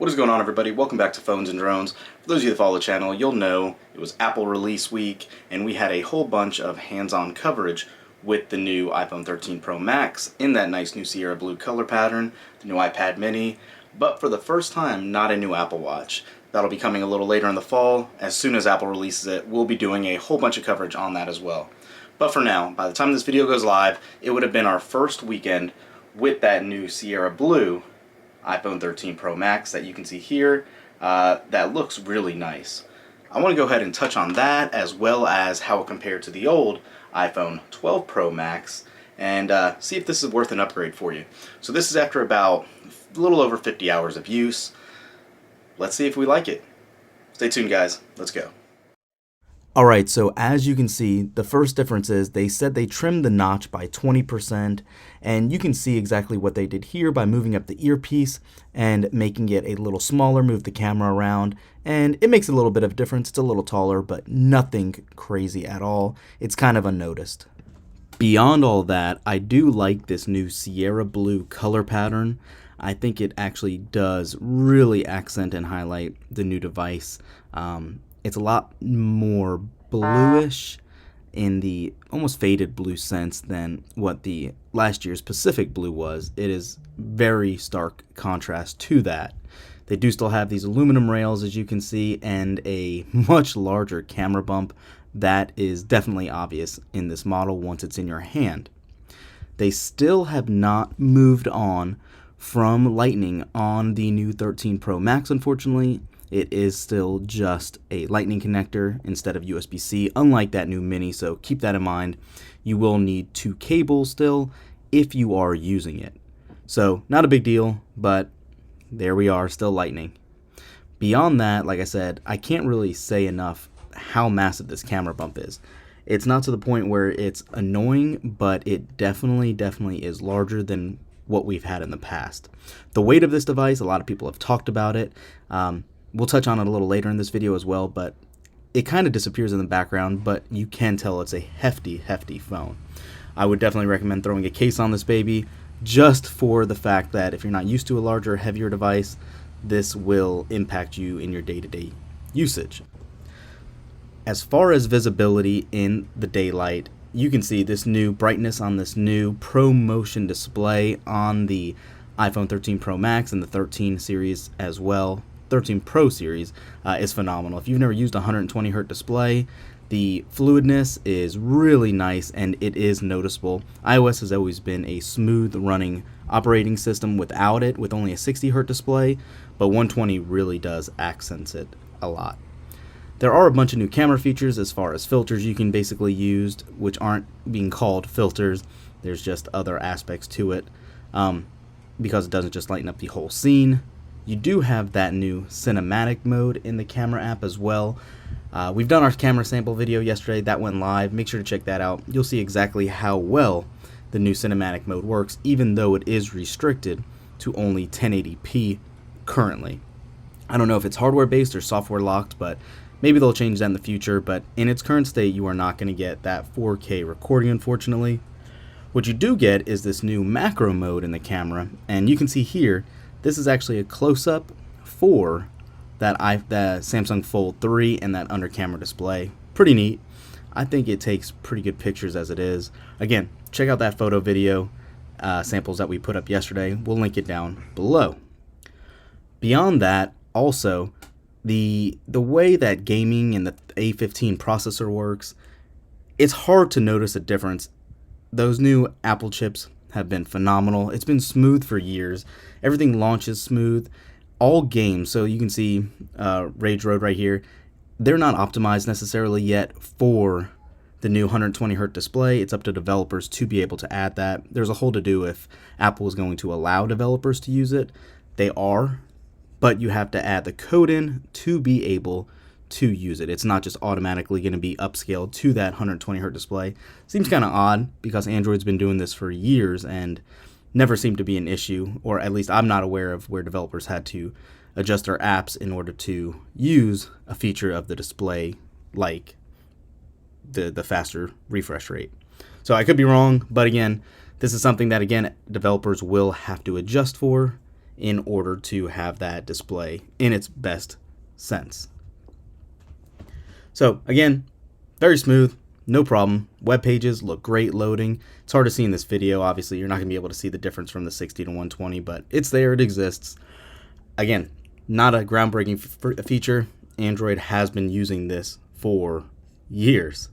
What is going on, everybody? Welcome back to Phones and Drones. For those of you that follow the channel, you'll know it was Apple release week, and we had a whole bunch of hands-on coverage with the new iPhone 13 Pro Max in that nice new Sierra blue color pattern, the new iPad mini, but for the first time, not a new Apple Watch. That'll be coming a little later in the fall. As soon as Apple releases it, we'll be doing a whole bunch of coverage on that as well. But for now, by the time this video goes live, it would have been our first weekend with that new Sierra blue iPhone 13 Pro Max that you can see here. That looks really nice. I want to go ahead and touch on that, as well as how it compared to the old iPhone 12 Pro Max, and see if this is worth an upgrade for you. So this is after about a little over 50 hours of use. Let's see if we like it. Stay tuned, guys. Let's go. Alright, so as you can see, the first difference is they said they trimmed the notch by 20%, and you can see exactly what they did here by moving up the earpiece and making it a little smaller, move the camera around, and it makes a little bit of a difference. It's a little taller, but nothing crazy at all. It's kind of unnoticed. Beyond all that, I do like this new Sierra blue color pattern. I think it actually does really accent and highlight the new device. It's a lot more bluish in the almost faded blue sense than what the last year's Pacific blue was. It is very stark contrast to that. They do still have these aluminum rails, as you can see, and a much larger camera bump that is definitely obvious in this model once it's in your hand. They still have not moved on from Lightning on the new 13 Pro Max, unfortunately. It is still just a Lightning connector instead of USB-C, unlike that new Mini, so keep that in mind. You will need two cables still if you are using it. So, not a big deal, but there we are, still Lightning. Beyond that, like I said, I can't really say enough how massive this camera bump is. It's not to the point where it's annoying, but it definitely is larger than what we've had in the past. The weight of this device, a lot of people have talked about it. We'll touch on it a little later in this video as well, but it kind of disappears in the background, but you can tell it's a hefty phone. I would definitely recommend throwing a case on this baby, just for the fact that if you're not used to a larger, heavier device, this will impact you in your day-to-day usage. As far as visibility in the daylight, you can see this new brightness on this new Pro Motion display on the iPhone 13 Pro Max and the 13 series as well. 13 Pro series is phenomenal. If you've never used a 120Hz display, the fluidness is really nice and it is noticeable. iOS has always been a smooth running operating system without it, with only a 60Hz display, but 120 really does accent it a lot. There are a bunch of new camera features as far as filters you can basically use, which aren't being called filters. There's just other aspects to it, because it doesn't just lighten up the whole scene. You do have that new cinematic mode in the camera app as well. We've done our camera sample video yesterday. That went live. Make sure to check that out. You'll see exactly how well the new cinematic mode works, even though it is restricted to only 1080p currently. I don't know if it's hardware based or software locked, but maybe they'll change that in the future. But in its current state, you are not going to get that 4K recording, unfortunately. What you do get is this new macro mode in the camera, and you can see here, this is actually a close-up for the Samsung Fold 3 and that under camera display. Pretty neat. I think it takes pretty good pictures as it is. Again, check out that photo video samples that we put up yesterday. We'll link it down below. Beyond that, also, the way that gaming and the A15 processor works, it's hard to notice a difference. Those new Apple chips have been phenomenal. It's been smooth for years. Everything launches smooth. All games, so you can see Rage Road right here, they're not optimized necessarily yet for the new 120Hz display. It's up to developers to be able to add that. There's a whole to do if Apple is going to allow developers to use it. They are, but you have to add the code in to be able to use it. It's not just automatically going to be upscaled to that 120Hz display. Seems kind of odd because Android's been doing this for years and never seemed to be an issue, or at least I'm not aware of where developers had to adjust their apps in order to use a feature of the display like the faster refresh rate. So I could be wrong, but again, this is something that, again, developers will have to adjust for in order to have that display in its best sense. So again, very smooth, no problem. Web pages look great loading. It's hard to see in this video. Obviously, you're not going to be able to see the difference from the 60 to 120, but it's there, it exists. Again, not a groundbreaking feature. Android has been using this for years.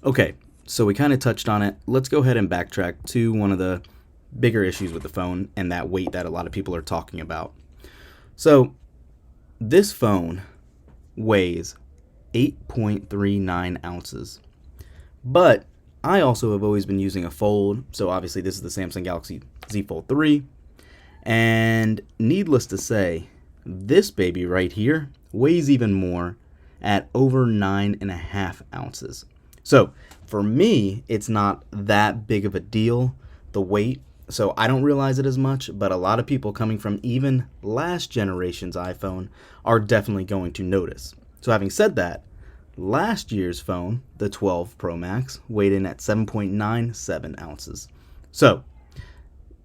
Okay, so we kind of touched on it. Let's go ahead and backtrack to one of the bigger issues with the phone and that weight that a lot of people are talking about. So this phone weighs 8.39 ounces. But I also have always been using a Fold, so obviously this is the Samsung Galaxy Z Fold 3. And needless to say, this baby right here weighs even more at over 9.5 ounces. So for me, it's not that big of a deal, the weight, so I don't realize it as much, but a lot of people coming from even last generation's iPhone are definitely going to notice. So having said that, last year's phone, the 12 Pro Max, weighed in at 7.97 ounces. So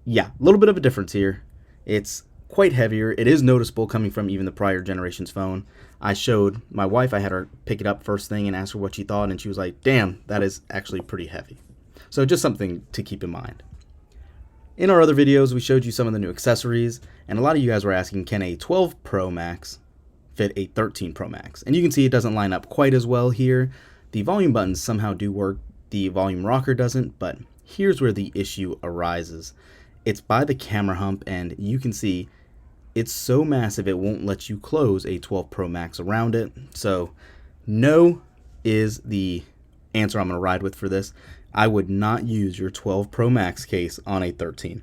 yeah, a little bit of a difference here. It's quite heavier. It is noticeable coming from even the prior generation's phone. I showed my wife, I had her pick it up first thing and ask her what she thought, and she was like, damn, that is actually pretty heavy. So just something to keep in mind. In our other videos, we showed you some of the new accessories, and a lot of you guys were asking, can a 12 Pro Max fit a 13 Pro Max? And you can see it doesn't line up quite as well here. The volume buttons somehow do work, the volume rocker doesn't, but here's where the issue arises. It's by the camera hump, and you can see it's so massive it won't let you close a 12 Pro Max around it. So no is the answer I'm going to ride with for this. I would not use your 12 Pro Max case on a 13.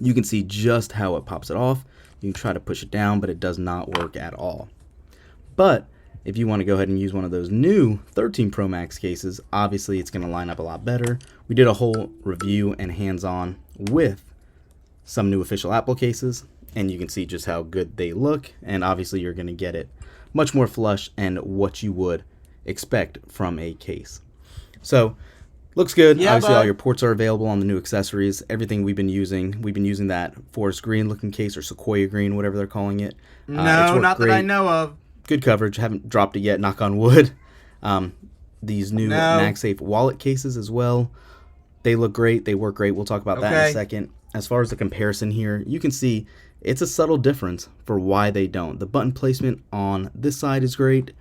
You can see just how it pops it off. You can try to push it down, but it does not work at all. But if you want to go ahead and use one of those new 13 Pro Max cases, obviously it's going to line up a lot better. We did a whole review and hands-on with some new official Apple cases, and you can see just how good they look, and obviously you're going to get it much more flush and what you would expect from a case. So looks good. Yeah, obviously but all your ports are available on the new accessories. Everything we've been using that forest green looking case, or sequoia green, whatever they're calling it. No, it's not great. that I know of. Good coverage. Haven't dropped it yet, knock on wood. These new No. Magsafe wallet cases as well. They look great. They work great. We'll talk about that in a Okay. second. As far as the comparison here, you can see it's a subtle difference for why they don't. The button placement on this side is great,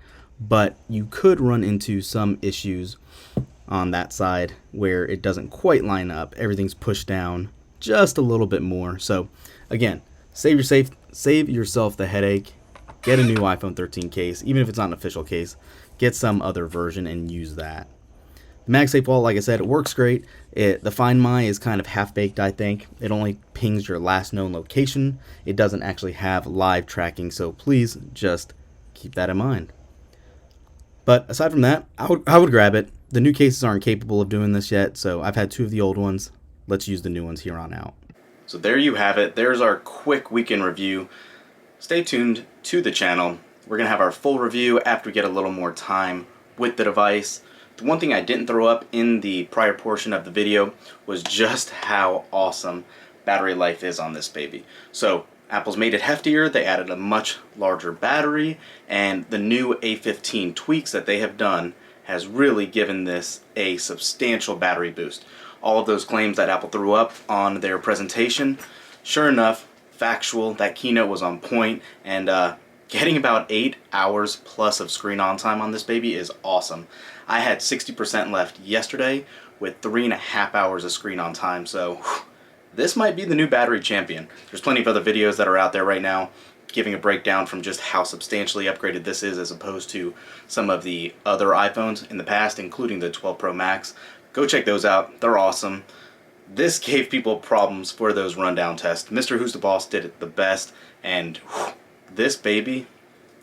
but you could run into some issues on that side where it doesn't quite line up. Everything's pushed down just a little bit more. So again, save yourself the headache. Get a new iPhone 13 case, even if it's not an official case. Get some other version and use that. The Magsafe wallet, like I said, it works great. The Find My is kind of half-baked, I think. It only pings your last known location. It doesn't actually have live tracking, so please just keep that in mind. But aside from that, I would grab it. The new cases aren't capable of doing this yet, so I've had two of the old ones. Let's use the new ones here on out. So there you have it. There's our quick weekend review. Stay tuned to the channel. We're going to have our full review after we get a little more time with the device. The one thing I didn't throw up in the prior portion of the video was just how awesome battery life is on this baby. So Apple's made it heftier, they added a much larger battery, and the new A15 tweaks that they have done has really given this a substantial battery boost. All of those claims that Apple threw up on their presentation, sure enough, factual, that keynote was on point, and getting about 8 hours plus of screen on time on this baby is awesome. I had 60% left yesterday with 3.5 hours of screen on time, so whew, this might be the new battery champion. There's plenty of other videos that are out there right now giving a breakdown from just how substantially upgraded this is as opposed to some of the other iPhones in the past, including the 12 Pro Max. Go check those out. They're awesome. This gave people problems for those rundown tests. Mr. Who's the Boss did it the best, and whew, this baby,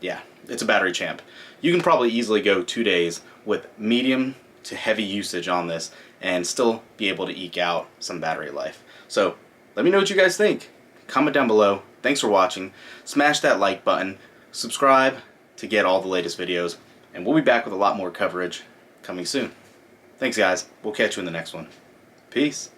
yeah, it's a battery champ. You can probably easily go 2 days with medium to heavy usage on this and still be able to eke out some battery life. So let me know what you guys think. Comment down below. Thanks for watching. Smash that like button. Subscribe to get all the latest videos. And we'll be back with a lot more coverage coming soon. Thanks guys. We'll catch you in the next one. Peace.